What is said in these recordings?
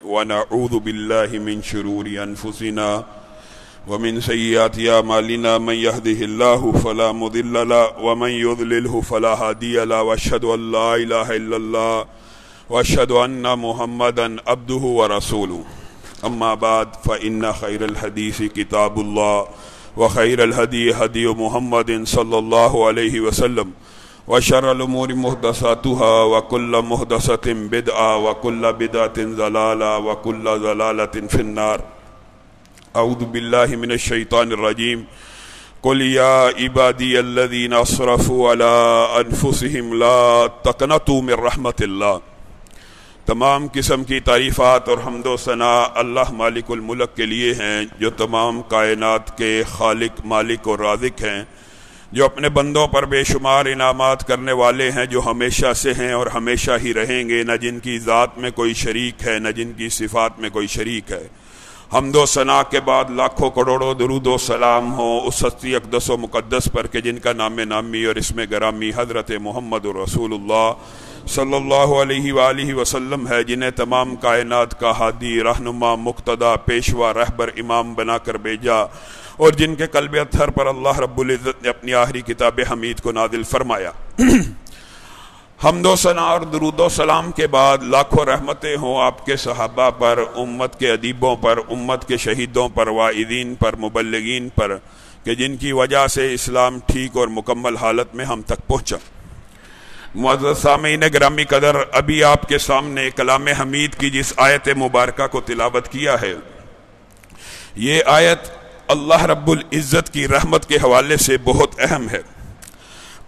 ونعوذ بالله من شرور أنفسنا ومن سيئات أعمالنا من يهده الله فلا مضل له ومن يضلله فلا هادي له وأشهد أن لا إله إلا الله وأشهد أن محمدا عبده ورسوله أما بعد فإن خير الحديث كتاب الله وخير الهدي هدي محمد صلى الله عليه وسلم وشر الأمور محدثاتها وكل محدثة بدعة وكل بدعة ضلالة وكل ضلالة في النار. أعوذ بالله من الشيطان الرجيم. قل يا عبادي الذين أسرفوا على أنفسهم لا تقنطوا من رحمة الله. تمام قسم کی تعریفات اور حمد و ثنا اللہ مالک الملک کے لیے ہیں جو تمام کائنات کے خالق مالک اور رازق ہیں، جو اپنے بندوں پر بے شمار انعامات کرنے والے ہیں، جو ہمیشہ سے ہیں اور ہمیشہ ہی رہیں گے، نہ جن کی ذات میں کوئی شریک ہے نہ جن کی صفات میں کوئی شریک ہے۔ حمد و ثنا کے بعد لاکھوں کروڑوں درود و سلام ہو اس ہستی اقدس و مقدس پر کہ جن کا نام نامی اور اسم گرامی حضرت محمد رسول اللہ صلی اللہ علیہ وآلہ وسلم ہے، جنہیں تمام کائنات کا ہادی، رہنما، مقتدا، پیشوا، رہبر، امام بنا کر بھیجا، اور جن کے قلب اطہر پر اللہ رب العزت نے اپنی آخری کتاب حمید کو نازل فرمایا۔ حمد و ثنا اور درود و سلام کے بعد لاکھوں رحمتیں ہوں آپ کے صحابہ پر، امت کے ادیبوں پر، امت کے شہیدوں پر، واعظین پر، مبلغین پر، کہ جن کی وجہ سے اسلام ٹھیک اور مکمل حالت میں ہم تک پہنچا۔ معزز سامعین گرامی قدر، ابھی آپ کے سامنے کلام حمید کی جس آیت مبارکہ کو تلاوت کیا ہے، یہ آیت اللہ رب العزت کی رحمت کے حوالے سے بہت اہم ہے۔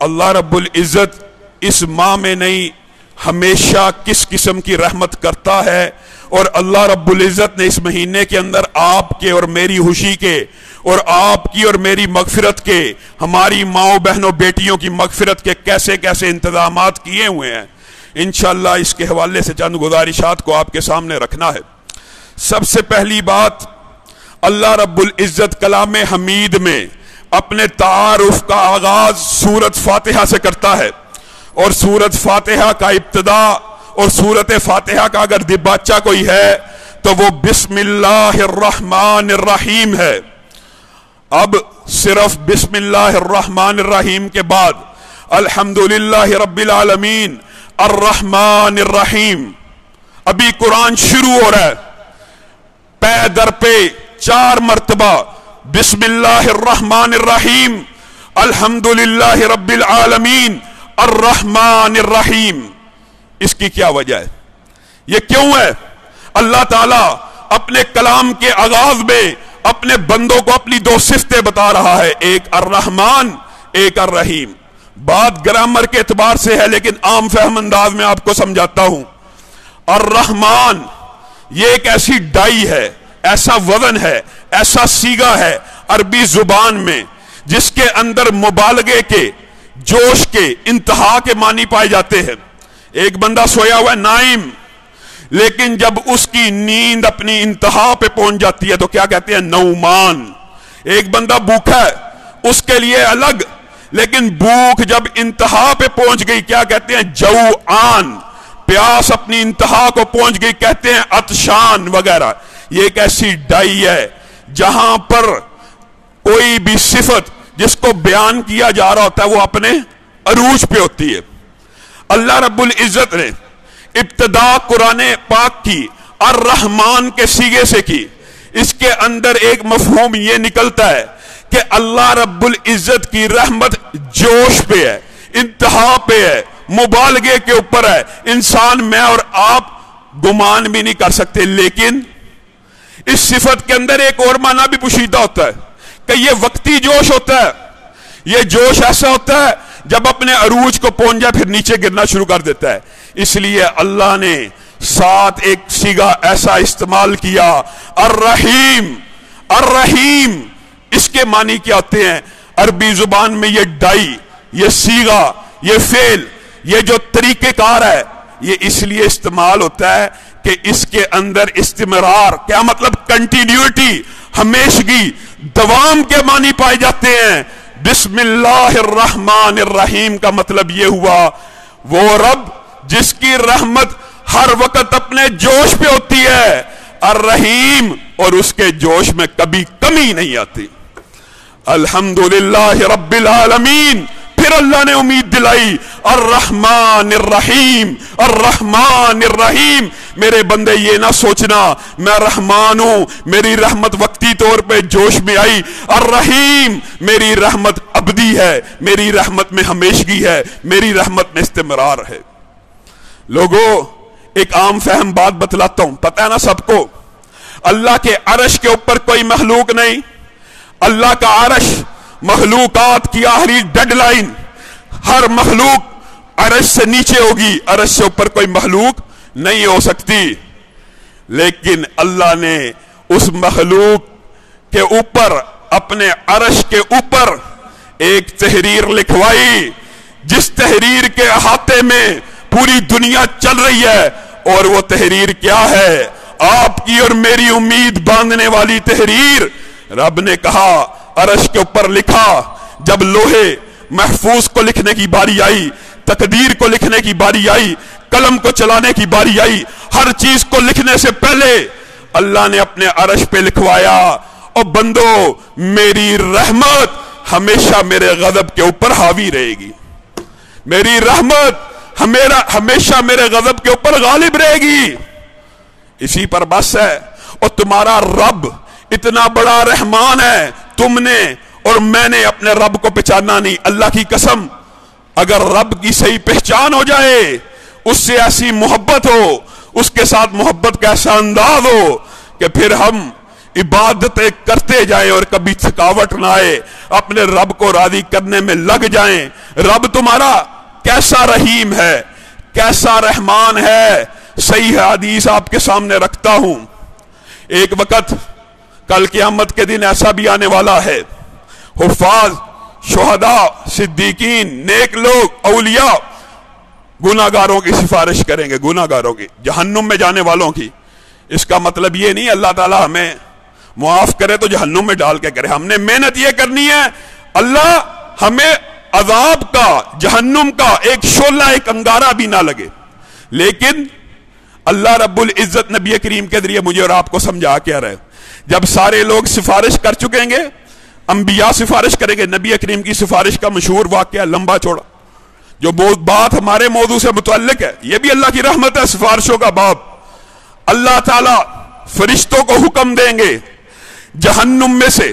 اللہ رب العزت اس ماہ میں نہیں ہمیشہ کس قسم کی رحمت کرتا ہے، اور اللہ رب العزت نے اس مہینے کے اندر آپ کے اور میری خوشی کے اور آپ کی اور میری مغفرت کے، ہماری ماؤں بہنوں بیٹیوں کی مغفرت کے کیسے کیسے انتظامات کیے ہوئے ہیں۔ انشاءاللہ اس کے حوالے سے چند گزارشات کو آپ کے سامنے رکھنا ہے۔ سب سے پہلی بات، اللہ رب العزت کلام حمید میں اپنے تعارف کا آغاز سورت فاتحہ سے کرتا ہے، اور سورت فاتحہ کا ابتدا اور سورت فاتحہ کا اگر دباچہ کوئی ہے تو وہ بسم اللہ الرحمن الرحیم ہے۔ اب صرف بسم اللہ الرحمن الرحیم کے بعد الحمدللہ رب العالمین الرحمن الرحیم، ابھی قرآن شروع ہو رہا ہے، پے در پہ 4 مرتبہ بسم اللہ الرحمن الرحیم الحمدللہ رب العالمین الرحمن الرحیم۔ اس کی کیا وجہ ہے؟ یہ کیوں ہے؟ اللہ تعالیٰ اپنے کلام کے آغاز میں اپنے بندوں کو اپنی 2 صفتیں بتا رہا ہے، ایک الرحمن ایک الرحیم۔ بات گرامر کے اعتبار سے ہے لیکن عام فہم انداز میں آپ کو سمجھاتا ہوں۔ الرحمن یہ ایک ایسی ڈائی ہے، ایسا وزن ہے، ایسا سیگا ہے عربی زبان میں جس کے اندر مبالغے کے، جوش کے، انتہا کے معنی پائے جاتے ہیں۔ ایک بندہ سویا ہوا ہے نائم، لیکن جب اس کی نیند اپنی انتہا پہ پہنچ جاتی ہے تو کیا کہتے ہیں؟ نومان۔ ایک بندہ بھوکا ہے، اس کے لیے الگ، لیکن بھوک جب انتہا پہ پہنچ گئی کیا کہتے ہیں؟ جوعان۔ پیاس اپنی انتہا کو پہنچ گئی کہتے ہیں عطشان وغیرہ۔ یہ ایک ایسی ڈائی ہے جہاں پر کوئی بھی صفت جس کو بیان کیا جا رہا ہوتا ہے وہ اپنے عروج پہ ہوتی ہے۔ اللہ رب العزت نے ابتدا قرآن پاک کی الرحمن کے سیغے سے کی۔ اس کے اندر ایک مفہوم یہ نکلتا ہے کہ اللہ رب العزت کی رحمت جوش پہ ہے، انتہا پہ ہے، مبالغے کے اوپر ہے، انسان میں اور آپ گمان بھی نہیں کر سکتے۔ لیکن اس صفت کے اندر ایک اور معنی بھی پوشیدہ ہوتا ہے کہ یہ وقتی جوش ہوتا ہے۔ یہ جوش ایسا ہوتا ہے جب اپنے عروج کو پہنچ جائے پھر نیچے گرنا شروع کر دیتا ہے۔ اس لیے اللہ نے ساتھ ایک صیغہ ایسا استعمال کیا، الرحیم۔ الرحیم اس کے معنی کیا ہوتے ہیں؟ عربی زبان میں یہ ڈائی، یہ صیغہ، یہ فعل، یہ جو طریقہ کار ہے، یہ اس لیے استعمال ہوتا ہے کہ اس کے اندر استمرار، کیا مطلب؟ کنٹینیوٹی، ہمیشگی، دوام کے معنی پائے جاتے ہیں۔ بسم اللہ الرحمن الرحیم کا مطلب یہ ہوا وہ رب جس کی رحمت ہر وقت اپنے جوش پہ ہوتی ہے، الرحیم، اور اس کے جوش میں کبھی کمی نہیں آتی۔ الحمدللہ رب العالمین، پھر اللہ نے امید دلائی، الرحمن الرحیم، الرحمن الرحیم۔ میرے بندے یہ نہ سوچنا میں رحمان ہوں، میری رحمت وقتی طور پہ جوش میں آئی، الرحیم میری رحمت ابدی ہے، میری رحمت میں ہمیشگی ہے، میری رحمت میں استمرار ہے۔ لوگوں ایک عام فہم بات بتلاتا ہوں، پتہ ہے نا سب کو، اللہ کے عرش کے اوپر کوئی مخلوق نہیں۔ اللہ کا عرش مخلوقات کی آخری ڈیڈ لائن، ہر مخلوق عرش سے نیچے ہوگی، عرش سے اوپر کوئی مخلوق نہیں ہو سکتی۔ لیکن اللہ نے اس مخلوق کے اوپر، اپنے عرش کے اوپر ایک تحریر لکھوائی، جس تحریر کے احاطے میں پوری دنیا چل رہی ہے، اور وہ تحریر کیا ہے؟ آپ کی اور میری امید باندھنے والی تحریر۔ رب نے کہا عرش کے اوپر لکھا، جب لوہے محفوظ کو لکھنے کی باری آئی، تقدیر کو لکھنے کی باری آئی، قلم کو چلانے کی باری آئی، ہر چیز کو لکھنے سے پہلے اللہ نے اپنے عرش پہ لکھوایا، اور بندو میری رحمت ہمیشہ میرے غضب کے اوپر حاوی رہے گی، میری رحمت ہمیشہ میرے غضب کے اوپر غالب رہے گی۔ اسی پر بس ہے، اور تمہارا رب اتنا بڑا رحمان ہے، تم نے اور میں نے اپنے رب کو پہچانا نہیں۔ اللہ کی قسم، اگر رب کی صحیح پہچان ہو جائے، اس سے ایسی محبت ہو، اس کے ساتھ محبت کا ایسا انداز ہو کہ پھر ہم عبادتیں کرتے جائیں اور کبھی تھکاوٹ نہ آئے، اپنے رب کو راضی کرنے میں لگ جائیں۔ رب تمہارا کیسا رحیم ہے، کیسا رحمان ہے۔ صحیح حدیث آپ کے سامنے رکھتا ہوں۔ ایک وقت کل قیامت کے دن ایسا بھی آنے والا ہے، حفاظ، شہداء، صدیقین، نیک لوگ، اولیاء گناہگاروں کی سفارش کریں گے، گناہگاروں کی، جہنم میں جانے والوں کی۔ اس کا مطلب یہ نہیں اللہ تعالیٰ ہمیں معاف کرے تو جہنم میں ڈال کے کرے، ہم نے محنت یہ کرنی ہے اللہ ہمیں عذاب کا، جہنم کا ایک شعلہ، ایک انگارہ بھی نہ لگے۔ لیکن اللہ رب العزت نبی کریم کے ذریعے مجھے اور آپ کو سمجھا کیا رہے، جب سارے لوگ سفارش کر چکیں گے، انبیاء سفارش کریں گے۔ نبی کریم کی سفارش کا مشہور واقعہ لمبا چوڑا، جو بات ہمارے موضوع سے متعلق ہے، یہ بھی اللہ کی رحمت ہے، سفارشوں کا باب۔ اللہ تعالیٰ فرشتوں کو حکم دیں گے جہنم میں سے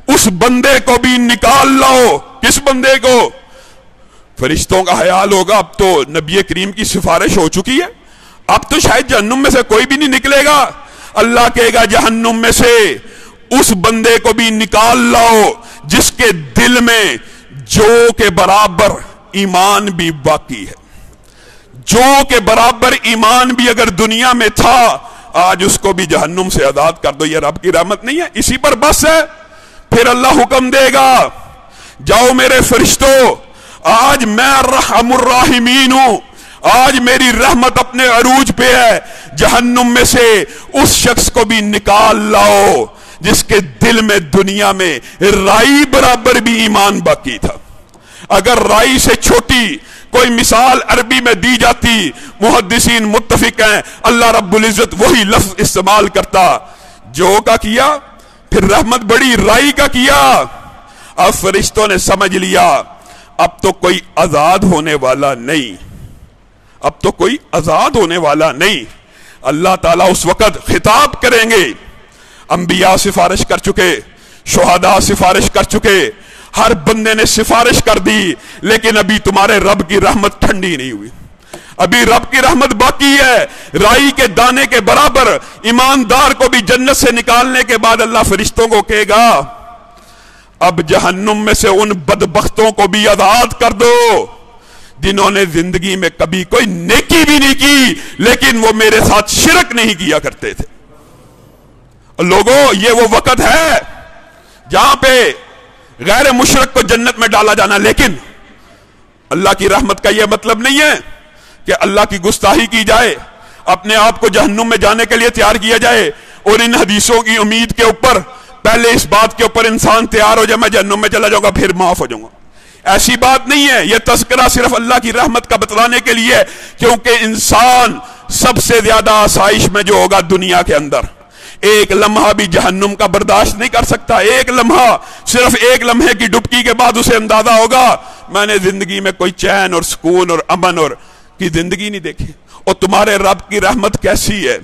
اس بندے کو بھی نکال لاؤ۔ کس بندے کو؟ فرشتوں کا خیال ہوگا اب تو نبی کریم کی سفارش ہو چکی ہے، اب تو شاید جہنم میں سے کوئی بھی نہیں نکلے گا۔ اللہ کہے گا جہنم میں سے اس بندے کو بھی نکال لاؤ جس کے دل میں جو کے برابر ایمان بھی باقی ہے، جو کے برابر ایمان بھی اگر دنیا میں تھا، آج اس کو بھی جہنم سے آزاد کر دو۔ یہ رب کی رحمت نہیں ہے؟ اسی پر بس ہے۔ پھر اللہ حکم دے گا، جاؤ میرے فرشتوں، آج میں الرحم الراحمین ہوں، آج میری رحمت اپنے عروج پہ ہے، جہنم میں سے اس شخص کو بھی نکال لاؤ جس کے دل میں دنیا میں رائی برابر بھی ایمان باقی تھا۔ اگر رائی سے چھوٹی کوئی مثال عربی میں دی جاتی، محدثین متفق ہیں اللہ رب العزت وہی لفظ استعمال کرتا، جو کا کیا، پھر رحمت بڑی رائی کا کیا۔ اب فرشتوں نے سمجھ لیا اب تو کوئی آزاد ہونے والا نہیں، اب تو کوئی آزاد ہونے والا نہیں۔ اللہ تعالیٰ اس وقت خطاب کریں گے، انبیاء سفارش کر چکے، شہداء سفارش کر چکے، ہر بندے نے سفارش کر دی، لیکن ابھی تمہارے رب کی رحمت ٹھنڈی نہیں ہوئی، ابھی رب کی رحمت باقی ہے۔ رائی کے دانے کے برابر ایماندار کو بھی جنت سے نکالنے کے بعد اللہ فرشتوں کو کہے گا اب جہنم میں سے ان بدبختوں کو بھی آزاد کر دو جنہوں نے زندگی میں کبھی کوئی نیکی بھی نہیں کی لیکن وہ میرے ساتھ شرک نہیں کیا کرتے تھے۔ لوگوں یہ وہ وقت ہے جہاں پہ غیر مشرک کو جنت میں ڈالا جانا، لیکن اللہ کی رحمت کا یہ مطلب نہیں ہے کہ اللہ کی گستاخی کی جائے، اپنے آپ کو جہنم میں جانے کے لیے تیار کیا جائے، اور ان حدیثوں کی امید کے اوپر پہلے اس بات کے اوپر انسان تیار ہو جائے میں جہنم میں چلا جاؤں گا پھر معاف ہو جاؤں گا۔ ایسی بات نہیں ہے، یہ تذکرہ صرف اللہ کی رحمت کا بتلانے کے لیے، کیونکہ انسان سب سے زیادہ آسائش میں جو ہوگا دنیا کے اندر، ایک لمحہ بھی جہنم کا برداشت نہیں کر سکتا. ایک لمحہ، صرف ایک لمحے کی ڈبکی کے بعد اسے اندازہ ہوگا میں نے زندگی میں کوئی چین اور سکون اور امن اور کی زندگی نہیں دیکھی. اور تمہارے رب کی رحمت کیسی ہے.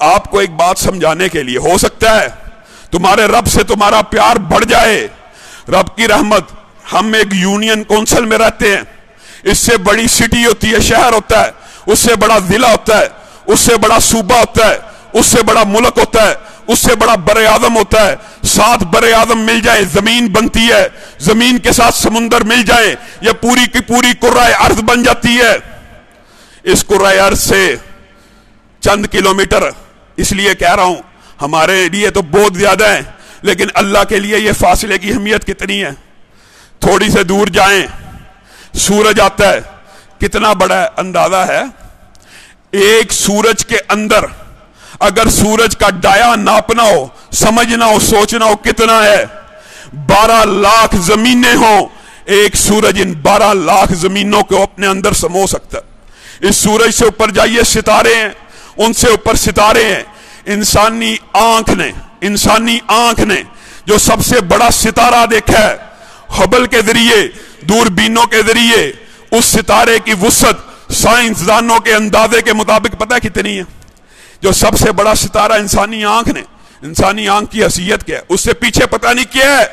آپ کو ایک بات سمجھانے کے لیے، ہو سکتا ہے تمہارے رب سے تمہارا پیار بڑھ جائے. رب کی رحمت، ہم ایک یونین کونسل میں رہتے ہیں، اس سے بڑی سٹی ہوتی ہے، شہر ہوتا ہے، اس سے بڑا ضلع ہوتا ہے، اس سے بڑا صوبہ ہوتا ہے، اس سے بڑا ملک ہوتا ہے، اس سے بڑا بر اعظم ہوتا ہے. 7 بر اعظم مل جائے زمین بنتی ہے، زمین کے ساتھ سمندر مل جائے یہ پوری کی پوری کرۂ ارض بن جاتی ہے. اس کرۂ ارض سے چند کلومیٹر، اس لیے کہہ رہا ہوں ہمارے لیے تو بہت زیادہ ہیں، لیکن اللہ کے لیے یہ فاصلے کی اہمیت کتنی ہے. تھوڑی سے دور جائیں سورج آتا ہے، کتنا بڑا اندازہ ہے. ایک سورج کے اندر اگر سورج کا ڈایا ناپنا ہو، سمجھنا ہو، سوچنا ہو کتنا ہے، 12 لاکھ زمینیں ہوں، ایک سورج ان 12 لاکھ زمینوں کو اپنے اندر سمو سکتا ہے. اس سورج سے اوپر جائیے ستارے ہیں، ان سے اوپر ستارے ہیں. انسانی آنکھ نے جو سب سے بڑا ستارہ دیکھا ہے ہبل کے ذریعے، دوربینوں کے ذریعے، اس ستارے کی وسعت سائنسدانوں کے اندازے کے مطابق پتہ کتنی ہے. جو سب سے بڑا ستارہ انسانی آنکھ کی حیثیت کیا ہے، اس سے پیچھے پتہ نہیں کیا ہے.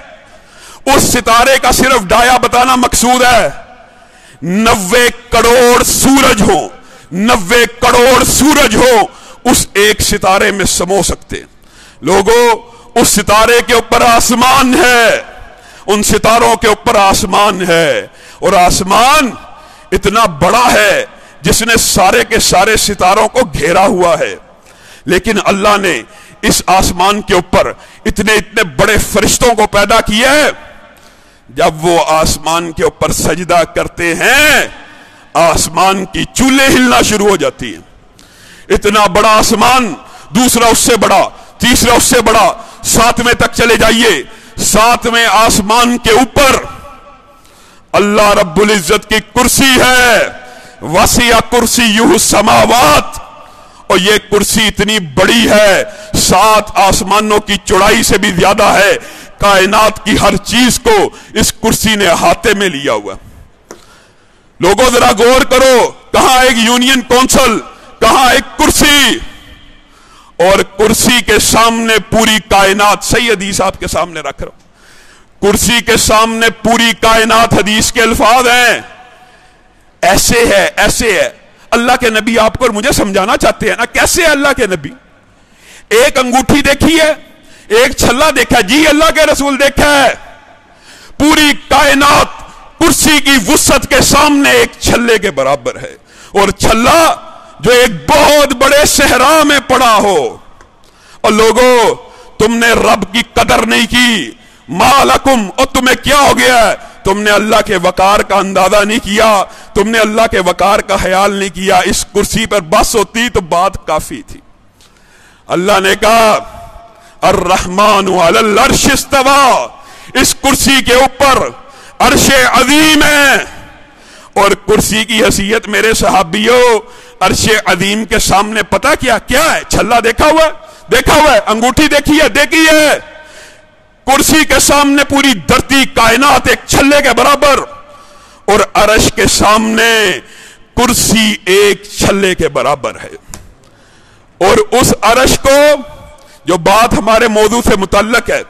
اس ستارے کا صرف ڈایا بتانا مقصود ہے. 90 کروڑ سورج ہو، 90 کروڑ سورج ہو اس ایک ستارے میں سمو سکتے. لوگوں، اس ستارے کے اوپر آسمان ہے، ان ستاروں کے اوپر آسمان ہے، اور آسمان اتنا بڑا ہے جس نے سارے کے سارے ستاروں کو گھیرا ہوا ہے. لیکن اللہ نے اس آسمان کے اوپر اتنے بڑے فرشتوں کو پیدا کیا ہے. جب وہ آسمان کے اوپر سجدہ کرتے ہیں آسمان کی چولیں ہلنا شروع ہو جاتی ہیں. اتنا بڑا آسمان، دوسرا اس سے بڑا، تیسرا اس سے بڑا، 7ویں تک چلے جائیے. 7ویں آسمان کے اوپر اللہ رب العزت کی کرسی ہے. وسع کرسیہ السماوات، اور یہ کرسی اتنی بڑی ہے 7 آسمانوں کی چوڑائی سے بھی زیادہ ہے. کائنات کی ہر چیز کو اس کرسی نے احاطے میں لیا ہوا. لوگوں ذرا غور کرو، کہاں ایک یونین کونسل، کہاں ایک کرسی، اور کرسی کے سامنے پوری کائنات. صحیح حدیث آپ کے سامنے رکھ رہا ہوں، کرسی کے سامنے پوری کائنات. حدیث کے الفاظ ہیں ایسے ہے. اللہ کے نبی آپ کو اور مجھے سمجھانا چاہتے ہیں نا، کیسے ہے اللہ کے نبی. ایک انگوٹھی دیکھی ہے، ایک چھلا دیکھا ہے، جی اللہ کے رسول دیکھا ہے. پوری کائنات کرسی کی وسعت کے سامنے ایک چھلے کے برابر ہے، اور چھلا جو ایک بہت بڑے صحرا میں پڑا ہو. اور لوگوں، تم نے رب کی قدر نہیں کی. ما لکم، اور تمہیں کیا ہو گیا ہے؟ تم نے اللہ کے وقار کا اندازہ نہیں کیا، تم نے اللہ کے وقار کا خیال نہیں کیا. اس کرسی پر بس ہوتی تو بات کافی تھی. اللہ نے کہا الرحمن علی العرش استوى، اس کرسی کے اوپر عرش عظیم ہے. اور کرسی کی حیثیت میرے صحابیوں، عرش عظیم کے سامنے پتہ کیا ہے؟ چھلا دیکھا ہوا ہے، انگوٹھی دیکھی ہے. کرسی کے سامنے پوری دھرتی کائنات ایک چھلے کے برابر، اور عرش کے سامنے کرسی ایک چھلے کے برابر ہے. اور اس عرش کو، جو بات ہمارے موضوع سے متعلق ہے،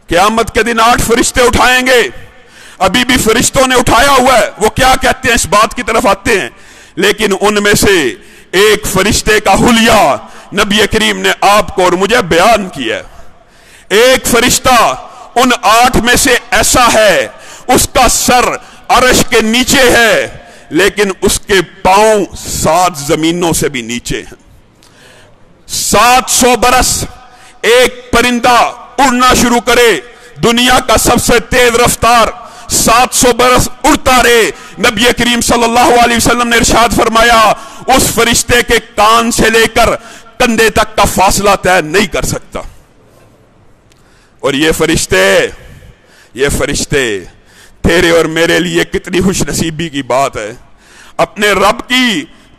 قیامت کے دن 8 فرشتے اٹھائیں گے. ابھی بھی فرشتوں نے اٹھایا ہوا ہے، وہ کیا کہتے ہیں اس بات کی طرف آتے ہیں. لیکن ان میں سے ایک فرشتے کا حلیہ نبی کریم نے آپ کو اور مجھے بیان کیا ہے. ایک فرشتہ ان 8 میں سے ایسا ہے، اس کا سر عرش کے نیچے ہے، لیکن اس کے پاؤں 7 زمینوں سے بھی نیچے ہیں. 700 برس ایک پرندہ اڑنا شروع کرے، دنیا کا سب سے تیز رفتار 700 برس اڑتا رہے. نبی کریم صلی اللہ علیہ وسلم نے ارشاد فرمایا اس فرشتے کے کان سے لے کر کندھے تک کا فاصلہ طے نہیں کر سکتا. اور یہ فرشتے تیرے اور میرے لیے کتنی خوش نصیبی کی بات ہے. اپنے رب کی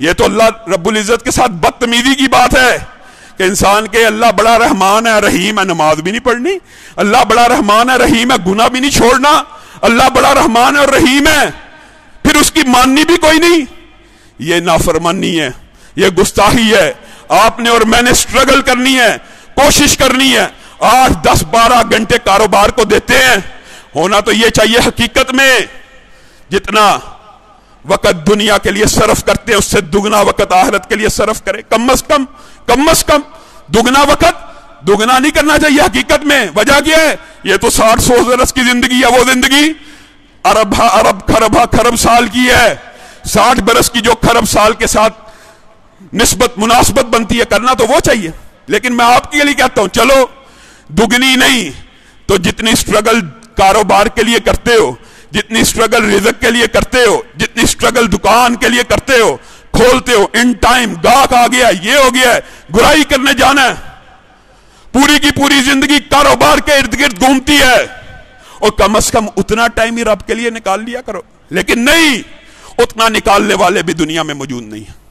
یہ تو اللہ رب العزت کے ساتھ بدتمیزی کی بات ہے کہ انسان کے اللہ بڑا رحمان ہے رحیم ہے، نماز بھی نہیں پڑھنی، اللہ بڑا رحمان ہے رحیم ہے، گناہ بھی نہیں چھوڑنا، اللہ بڑا رحمان ہے اور رحیم ہے، پھر اس کی ماننی بھی کوئی نہیں۔ یہ نافرمانی ہے، یہ گستاخی ہے۔ آپ نے اور میں نے سٹرگل کرنی ہے، کوشش کرنی ہے۔ 8 10 12 گھنٹے کاروبار کو دیتے ہیں، ہونا تو یہ چاہیے حقیقت میں جتنا وقت دنیا کے لیے صرف کرتے ہیں اس سے دگنا وقت آخرت کے لیے صرف کرے، کم از کم دگنا وقت، دگنا نہیں کرنا چاہیے حقیقت میں۔ وجہ کیا ہے؟ یہ تو 60-100 برس کی زندگی ہے، وہ زندگی خرب سال کی ہے۔ 60 برس کی جو خرب سال کے ساتھ نسبت مناسبت بنتی ہے کرنا تو وہ چاہیے، لیکن میں آپ کے لیے کہتا ہوں چلو دگنی نہیں تو جتنی سٹرگل کاروبار کے لیے کرتے ہو، جتنی سٹرگل رزق کے لیے کرتے ہو، جتنی سٹرگل دکان کے لیے کرتے ہو، کھولتے ہو، ان ٹائم گاہک آ گیا، یہ ہو گیا ہے، گرائی کرنے جانا ہے، پوری کی پوری زندگی کاروبار کے ارد گرد گھومتی ہے، اور کم از کم اتنا ٹائم ہی رب کے لیے نکال لیا کرو۔ لیکن نہیں، اتنا نکالنے والے بھی دنیا میں موجود نہیں ہیں۔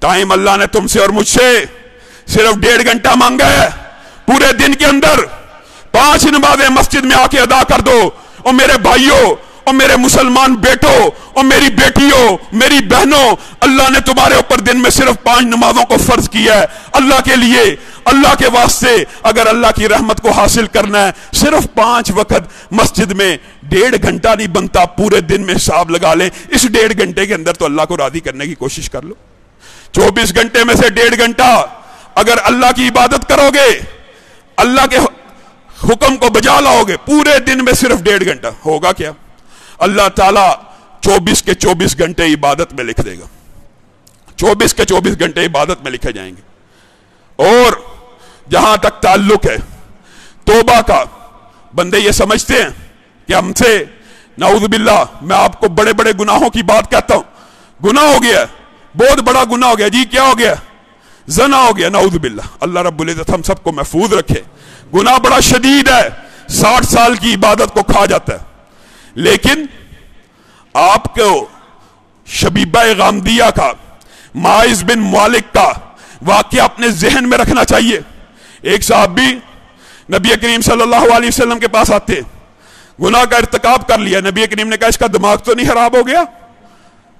ٹائم اللہ نے تم سے اور مجھ سے صرف 1.5 گھنٹہ مانگا ہے پورے دن کے اندر۔ 5 نمازیں مسجد میں آ کے ادا کر دو، اور میرے بھائیوں اور میرے مسلمان بیٹوں اور میری بیٹیوں، میری بہنوں، اللہ نے تمہارے اوپر دن میں صرف 5 نمازوں کو فرض کیا ہے اللہ کے لیے، اللہ کے واسطے۔ اگر اللہ کی رحمت کو حاصل کرنا ہے صرف 5 وقت مسجد میں 1.5 گھنٹہ نہیں بنتا، پورے دن میں حساب لگا لیں، اس 1.5 گھنٹے کے اندر تو اللہ کو راضی کرنے کی کوشش کر لو۔ 24 گھنٹے میں سے 1.5 گھنٹہ اگر اللہ کی عبادت کرو گے، اللہ کے حکم کو بجا لاؤ گے، پورے دن میں صرف 1.5 گھنٹہ ہوگا کیا؟ اللہ تعالیٰ 24 کے 24 گھنٹے عبادت میں لکھ دے گا، 24 کے 24 گھنٹے عبادت میں لکھے جائیں گے۔ اور جہاں تک تعلق ہے توبہ کا، بندے یہ سمجھتے ہیں کہ ہم سے نعوذ باللہ، میں آپ کو بڑے بڑے گناہوں کی بات کہتا ہوں، گناہ ہو گیا، بہت بڑا گناہ ہو گیا، جی کیا ہو گیا؟ زنا ہو گیا، نعوذ باللہ، اللہ رب العزت ہم سب کو محفوظ رکھے۔ گناہ بڑا شدید ہے، 60 سال کی عبادت کو کھا جاتا ہے۔ لیکن آپ کو شبیبہ غامدیہ کا، معاذ بن مالک کا واقعہ اپنے ذہن میں رکھنا چاہیے۔ ایک صحابی نبی کریم صلی اللہ علیہ وسلم کے پاس آتے، گناہ کا ارتکاب کر لیا، نبی کریم نے کہا اس کا دماغ تو نہیں خراب ہو گیا،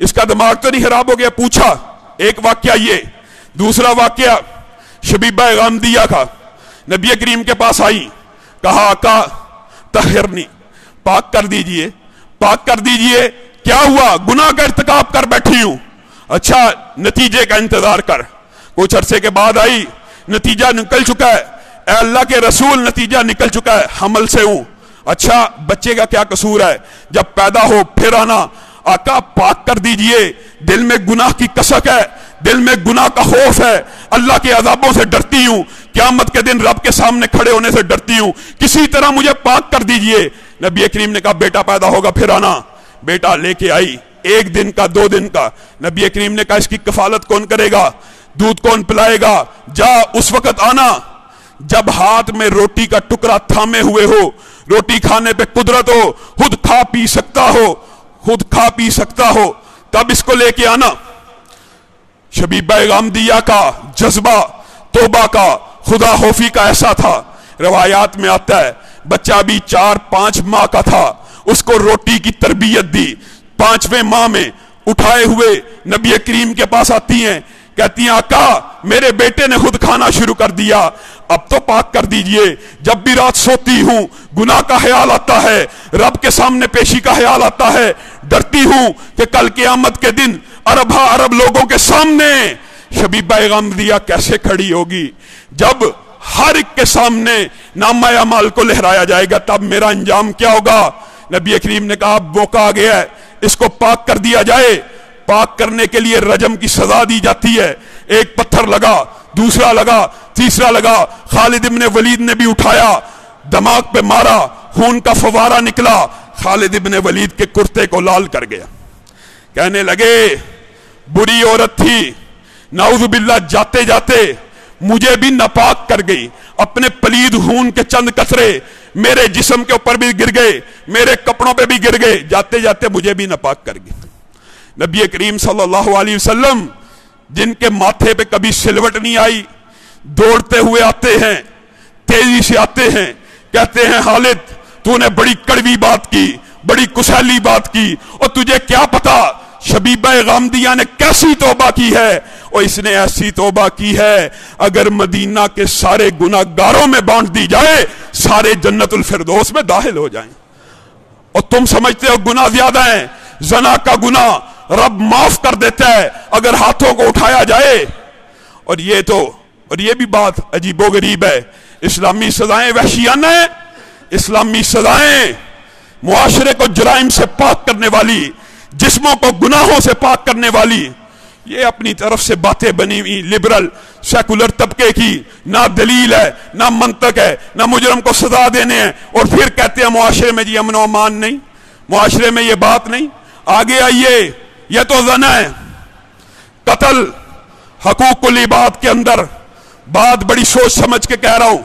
اس کا دماغ تو نہیں خراب ہو گیا؟ پوچھا، ایک واقعہ یہ۔ دوسرا واقعہ شبیبہ غامدیہ کا، نبی کریم کے پاس آئی، کہا آقا طہرنی، پاک کر دیجئے، پاک کر دیجئے۔ کیا ہوا؟ گناہ کا ارتکاب کر بیٹھی ہوں۔ اچھا نتیجے کا انتظار کر۔ کچھ عرصے کے بعد آئی، نتیجہ نکل چکا ہے، اے اللہ کے رسول نتیجہ نکل چکا ہے، حمل سے ہوں۔ اچھا بچے کا کیا قصور ہے؟ جب پیدا ہو پھر آنا۔ آقا پاک کر دیجئے، دل میں گناہ کی کسک ہے، دل میں گناہ کا خوف ہے، اللہ کے عذابوں سے ڈرتی ہوں، قیامت کے دن رب کے سامنے کھڑے ہونے سے ڈرتی ہوں، کسی طرح مجھے پاک کر دیجئے۔ نبی کریم نے کہا بیٹا پیدا ہوگا پھر آنا۔ بیٹا لے کے آئی، 1 دن کا 2 دن کا۔ نبی کریم نے کہا اس کی کفالت کون کرے گا؟ دودھ کون پلائے گا؟ جا اس وقت آنا جب ہاتھ میں روٹی کا ٹکڑا تھامے ہوئے ہو، روٹی کھانے پہ قدرت ہو، خود کھا پی سکتا ہو، خود کھا پی سکتا ہو، تب اس کو لے کے آنا۔ شبیبہ غامدیہ کا جذبہ توبہ کا، خدا خوفی کا ایسا تھا، روایات میں آتا ہے بچہ بھی 4-5 ماہ کا تھا، اس کو روٹی کی تربیت دی۔ 5ویں ماہ میں اٹھائے ہوئے نبی کریم کے پاس آتی ہیں، کہتی ہیں آقا میرے بیٹے نے خود کھانا شروع کر دیا، اب تو پاک کر دیجئے۔ جب بھی رات سوتی ہوں گناہ کا خیال آتا ہے، رب کے سامنے پیشی کا خیال آتا ہے، ڈرتی ہوں کہ کل قیامت کے دن عرب لوگوں کے سامنے شبیبہ غامدیہ کیسے کھڑی ہوگی، جب ہر ایک کے سامنے نامہ اعمال کو لہرایا جائے گا، تب میرا انجام کیا ہوگا؟ نبی کریم نے کہا اب موقع آ گیا ہے، اس کو پاک کر دیا جائے۔ پاک کرنے کے لیے رجم کی سزا دی جاتی ہے، ایک پتھر لگا، دوسرا لگا، تیسرا لگا، خالد ابن ولید نے بھی اٹھایا، دماغ پہ مارا، خون کا فوارہ نکلا، خالد ابن ولید کے کرتے کو لال کر گیا۔ کہنے لگے بری عورت تھی، نعوذ باللہ، جاتے جاتے مجھے بھی ناپاک کر گئی، اپنے پلید خون کے چند قطرے میرے جسم کے اوپر بھی گر گئے، میرے کپڑوں پہ بھی گر گئے، جاتے جاتے مجھے بھی ناپاک کر گئی۔ نبی کریم صلی اللہ علیہ وسلم جن کے ماتھے پہ کبھی سلوٹ نہیں آئی، دوڑتے ہوئے آتے ہیں، تیزی سے آتے ہیں، کہتے ہیں خالد تو نے بڑی کڑوی بات کی، بڑی کسیلی بات کی، اور تجھے کیا پتا شبیبہ غامدیہ نے کیسی توبہ کی ہے، اور اس نے ایسی توبہ کی ہے اگر مدینہ کے سارے گناہگاروں میں بانٹ دی جائے سارے جنت الفردوس میں داخل ہو جائیں۔ اور تم سمجھتے ہو گناہ زیادہ ہیں، زنا کا گناہ رب معاف کر دیتا ہے اگر ہاتھوں کو اٹھایا جائے۔ اور یہ بھی بات عجیب و غریب ہے، اسلامی سزائیں وحشیانہ ہیں، اسلامی سزائیں معاشرے کو جرائم سے پاک کرنے والی، جسموں کو گناہوں سے پاک کرنے والی، یہ اپنی طرف سے باتیں بنی ہوئی لبرل سیکولر طبقے کی، نہ دلیل ہے نہ منطق ہے، نہ مجرم کو سزا دینے ہیں، اور پھر کہتے ہیں معاشرے میں جی امن و امان نہیں، معاشرے میں یہ بات نہیں۔ آگے آئیے، یہ تو زنا ہے، قتل حقوق العباد کے اندر بات بڑی سوچ سمجھ کے کہہ رہا ہوں،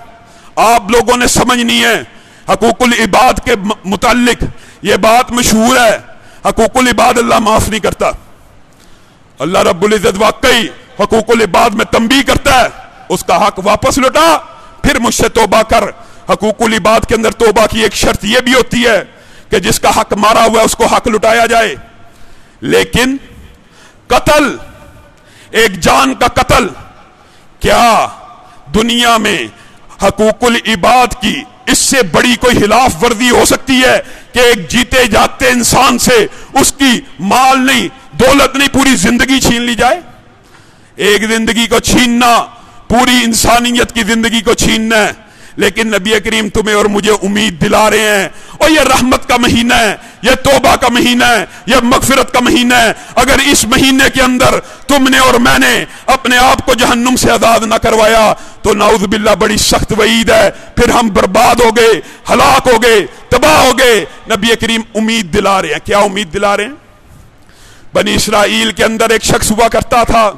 آپ لوگوں نے سمجھنی ہے۔ حقوق العباد کے متعلق یہ بات مشہور ہے، حقوق العباد اللہ معاف نہیں کرتا۔ اللہ رب العزت واقعی حقوق العباد میں تنبیہ کرتا ہے، اس کا حق واپس لوٹا، پھر مجھ سے توبہ کر۔ حقوق العباد کے اندر توبہ کی ایک شرط یہ بھی ہوتی ہے کہ جس کا حق مارا ہوا ہے اس کو حق لٹایا جائے، لیکن قتل، ایک جان کا قتل، کیا دنیا میں حقوق العباد کی اس سے بڑی کوئی خلاف ورزی ہو سکتی ہے کہ ایک جیتے جاگتے انسان سے اس کی مال نہیں، دولت نہیں، پوری زندگی چھین لی جائے؟ ایک زندگی کو چھیننا پوری انسانیت کی زندگی کو چھیننا ہے، لیکن نبی کریم تمہیں اور مجھے امید دلا رہے ہیں، اور یہ رحمت کا مہینہ ہے، یہ توبہ کا مہینہ ہے، یہ مغفرت کا مہینہ ہے۔ اگر اس مہینے کے اندر تم نے اور میں نے اپنے آپ کو جہنم سے آزاد نہ کروایا تو نعوذ باللہ بڑی سخت وعید ہے، پھر ہم برباد ہو گئے، ہلاک ہو گئے، تباہ ہو گئے۔ نبی کریم امید دلا رہے ہیں، کیا امید دلا رہے ہیں؟ بنی اسرائیل کے اندر ایک شخص ہوا کرتا تھا،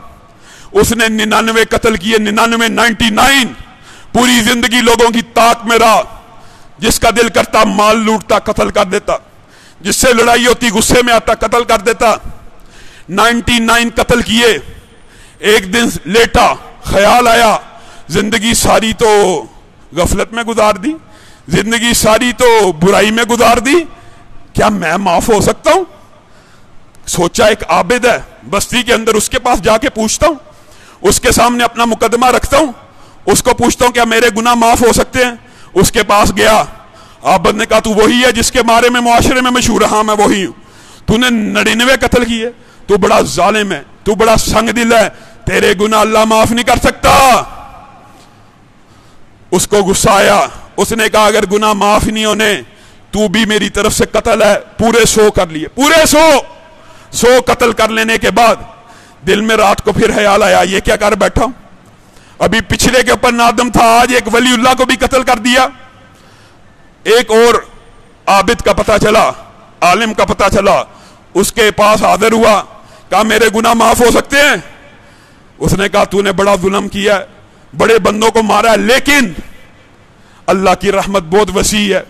اس نے 99 قتل کیے، 99 پوری زندگی لوگوں کی طاق میں رہا، جس کا دل کرتا مال لوٹتا قتل کر دیتا، جس سے لڑائی ہوتی غصے میں آتا قتل کر دیتا۔ 99 قتل کیے، ایک دن لیٹا، خیال آیا زندگی ساری تو غفلت میں گزار دی، زندگی ساری تو برائی میں گزار دی، کیا میں معاف ہو سکتا ہوں؟ سوچا ایک عابد ہے بستی کے اندر، اس کے پاس جا کے پوچھتا ہوں، اس کے سامنے اپنا مقدمہ رکھتا ہوں، اس کو پوچھتا ہوں کیا میرے گناہ معاف ہو سکتے ہیں؟ اس کے پاس گیا، عابد نے کہا تو وہی ہے جس کے بارے میں معاشرے میں مشہور ہے؟ ہاں میں وہی ہوں۔ تو نے 99 قتل کیے، تو بڑا ظالم ہے، تو بڑا سنگ دل ہے، تیرے گناہ اللہ معاف نہیں کر سکتا۔ اس کو غصہ آیا، اس نے کہا اگر گناہ معاف نہیں ہونے تو بھی میری طرف سے قتل ہے۔ پورے 100 کر لیے، پورے 100 قتل کر لینے کے بعد دل میں رات کو پھر خیال آیا یہ کیا کر بیٹھا ہوں، ابھی پچھلے کے اوپر نادم تھا، آج ایک ولی اللہ کو بھی قتل کر دیا۔ ایک اور عابد کا پتہ چلا، عالم کا پتہ چلا، اس کے پاس حاضر ہوا، کہا میرے گناہ معاف ہو سکتے ہیں؟ اس نے کہا تو نے بڑا ظلم کیا ہے، بڑے بندوں کو مارا ہے، لیکن اللہ کی رحمت بہت وسیع ہے،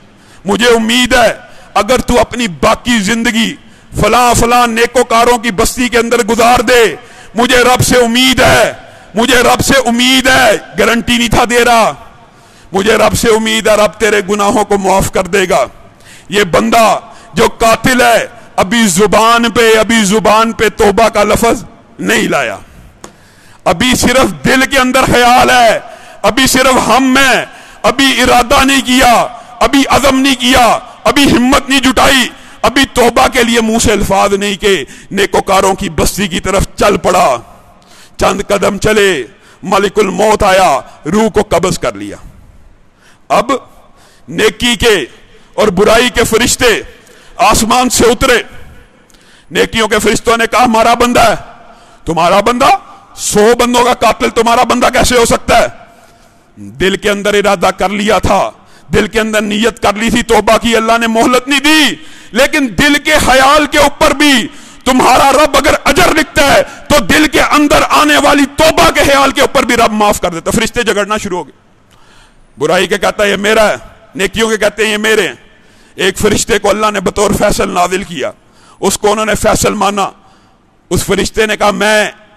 مجھے امید ہے اگر تو اپنی باقی زندگی فلاں نیکوکاروں کی بستی کے اندر گزار دے، مجھے رب سے امید ہے، مجھے رب سے امید ہے، گارنٹی نہیں تھا دے رہا، مجھے رب سے امید ہے رب تیرے گناہوں کو معاف کر دے گا۔ یہ بندہ جو قاتل ہے ابھی زبان پہ توبہ کا لفظ نہیں لایا، ابھی صرف دل کے اندر خیال ہے، ابھی صرف ہم ہے، ابھی ارادہ نہیں کیا، ابھی عزم نہیں کیا، ابھی ہمت نہیں جٹائی، ابھی توبہ کے لیے منہ سے الفاظ نہیں کہ نیکوکاروں کی بستی کی طرف چل پڑا، چند قدم چلے، ملک الموت آیا، روح کو قبض کر لیا۔ اب نیکی کے اور برائی کے فرشتے آسمان سے اترے، نیکیوں کے فرشتوں نے کہا ہمارا بندہ ہے، تمہارا بندہ 100 بندوں کا قاتل تمہارا بندہ کیسے ہو سکتا ہے؟ دل کے اندر ارادہ کر لیا تھا، دل کے اندر نیت کر لی تھی توبہ کی، اللہ نے مہلت نہیں دی، لیکن دل کے خیال کے اوپر بھی تمہارا رب اگر اجر لکھتا ہے تو دل کے اندر آنے والی توبہ کے خیال کے اوپر بھی رب معاف کر دیتا۔ فرشتے جھگڑنا شروع ہو گئے، برائی کے کہتا ہے یہ میرا ہے، نیکیوں کے کہتے ہیں یہ میرے ہیں۔ ایک فرشتے کو اللہ نے بطور فیصل نازل کیا، اس کو انہوں نے فیصل مانا، اس فرشتے نے کہا میں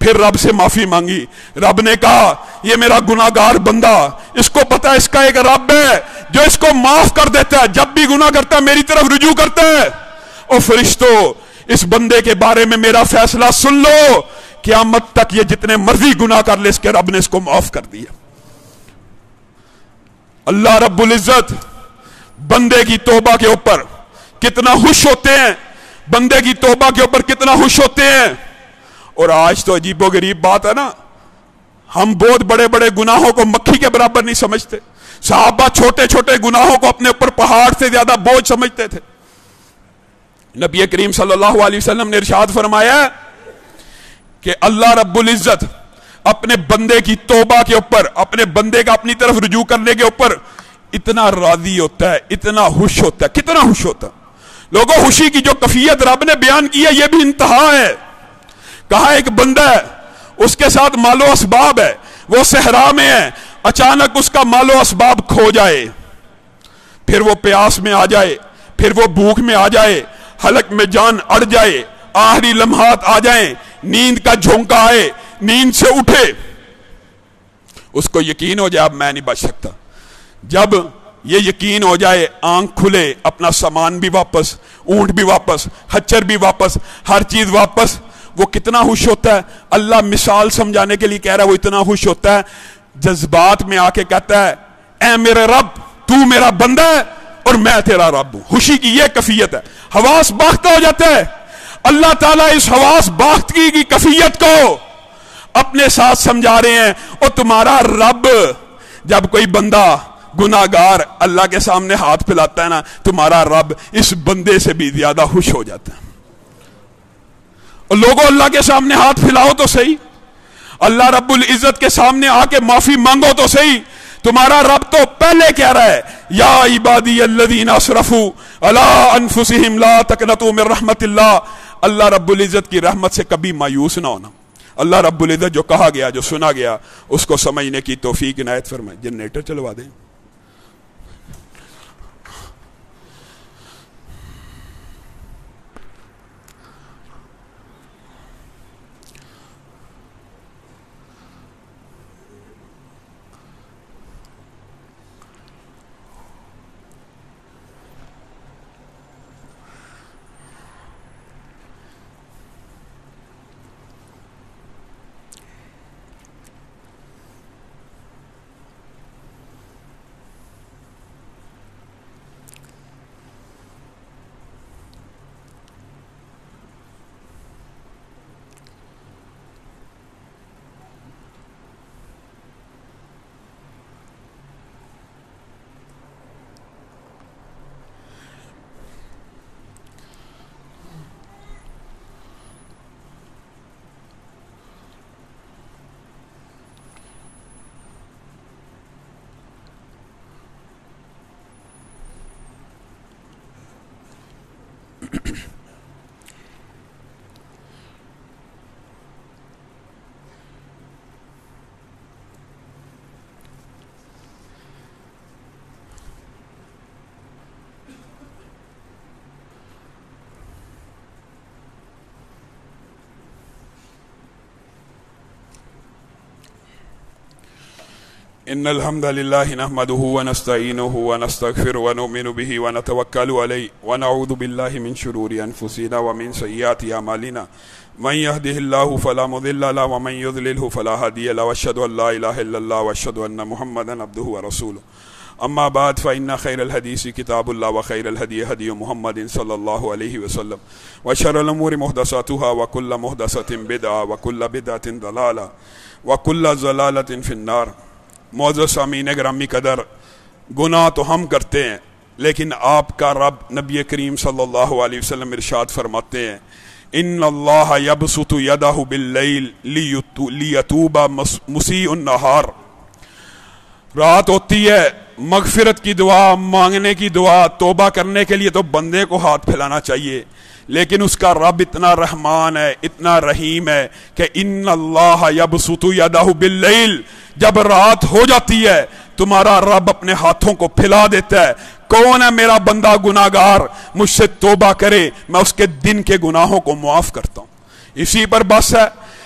پھر رب سے معافی مانگی. رب نے کہا یہ میرا گناہگار بندہ, اس کو پتا ہے اس کا ایک رب ہے جو اس کو معاف کر دیتا ہے, جب بھی گناہ کرتا ہے میری طرف رجوع کرتا ہے. اور فرشتوں اس بندے کے بارے میں میرا فیصلہ سن لو, قیامت تک یہ جتنے مرضی گناہ کر لے اس کے رب نے اس کو معاف کر دیا. اللہ رب العزت بندے کی توبہ کے اوپر کتنا خوش ہوتے ہیں, بندے کی توبہ کے اوپر کتنا خوش ہوتے ہیں. اور آج تو عجیب و غریب بات ہے نا, ہم بہت بڑے بڑے گناہوں کو مکھی کے برابر نہیں سمجھتے. صحابہ چھوٹے چھوٹے گناہوں کو اپنے اوپر پہاڑ سے زیادہ بوجھ سمجھتے تھے. نبی کریم صلی اللہ علیہ وسلم نے ارشاد فرمایا کہ اللہ رب العزت اپنے بندے کی توبہ کے اوپر, اپنے بندے کا اپنی طرف رجوع کرنے کے اوپر اتنا راضی ہوتا ہے, اتنا خوش ہوتا ہے. کتنا خوش ہوتا ہے لوگوں. خوشی کی جو کیفیت رب نے بیان کی ہے یہ بھی انتہا ہے. کہا ایک بندہ ہے, اس کے ساتھ مال و اسباب ہے, وہ صحرا میں ہے, اچانک اس کا مال و اسباب کھو جائے, پھر وہ پیاس میں آ جائے, پھر وہ بھوک میں آ جائے, حلق میں جان اڑ جائے, آخری لمحات آ جائیں, نیند کا جھونکا آئے, نیند سے اٹھے, اس کو یقین ہو جائے اب میں نہیں بچ سکتا. جب یہ یقین ہو جائے, آنکھ کھلے, اپنا سامان بھی واپس, اونٹ بھی واپس, خچر بھی واپس, ہر چیز واپس, وہ کتنا خوش ہوتا ہے. اللہ مثال سمجھانے کے لیے کہہ رہا ہے, وہ اتنا خوش ہوتا ہے جذبات میں آ کے کہتا ہے اے میرے رب تو میرا بندہ ہے اور میں تیرا رب ہوں. خوشی کی یہ کیفیت ہے. حواس باختہ ہو جاتا ہے. اللہ تعالیٰ اس حواس باختگی کی کیفیت کو اپنے ساتھ سمجھا رہے ہیں. اور تمہارا رب, جب کوئی بندہ گناہگار اللہ کے سامنے ہاتھ پھیلاتا ہے نا, تمہارا رب اس بندے سے بھی زیادہ خوش ہو جاتا ہے. اور لوگوں اللہ کے سامنے ہاتھ پھیلاؤ تو صحیح, اللہ رب العزت کے سامنے آ کے معافی مانگو تو صحیح. تمہارا رب تو پہلے کہہ رہا ہے یا عبادی الذین اسرفوا علی انفسہم لا تقنطوا من رحمت اللہ. اللہ رب العزت کی رحمت سے کبھی مایوس نہ ہونا. اللہ رب العزت جو کہا گیا, جو سنا گیا, اس کو سمجھنے کی توفیق عنایت فرمائے. جنریٹر چلوا دیں. ان الحمد لله نحمده ونستعينه ونستغفره ونؤمن به ونتوكل عليه ونعوذ بالله من شرور انفسنا ومن سيئات اعمالنا من يهده الله فلا مضل له ومن يضلل فلا هادي له واشهد ان لا اله الا الله واشهد ان محمدا عبده ورسوله. اما بعد فان خير الحديث كتاب الله وخير الهدي هدي محمد صلى الله عليه وسلم وشر الامور محدثاتها وكل محدثة بدعة وكل بدعة ضلالة وكل ضلالة في النار. معزز سامعین گرامی قدر, گناہ تو ہم کرتے ہیں لیکن آپ کا رب نبی کریم صلی اللہ علیہ وسلم ارشاد فرماتے ہیں ان اللہ یبسط یدہ باللیل لیتوب مسیء النہار. رات ہوتی ہے, مغفرت کی دعا مانگنے کی دعا, توبہ کرنے کے لیے تو بندے کو ہاتھ پھیلانا چاہیے, لیکن اس کا رب اتنا رحمان ہے, اتنا رحیم ہے کہ ان اللہ یبسط یدہ باللیل, جب رات ہو جاتی ہے تمہارا رب اپنے ہاتھوں کو پھیلا دیتا ہے. کون ہے میرا بندہ گناہگار, مجھ سے توبہ کرے, میں اس کے دن کے گناہوں کو معاف کرتا ہوں. اسی پر بس ہے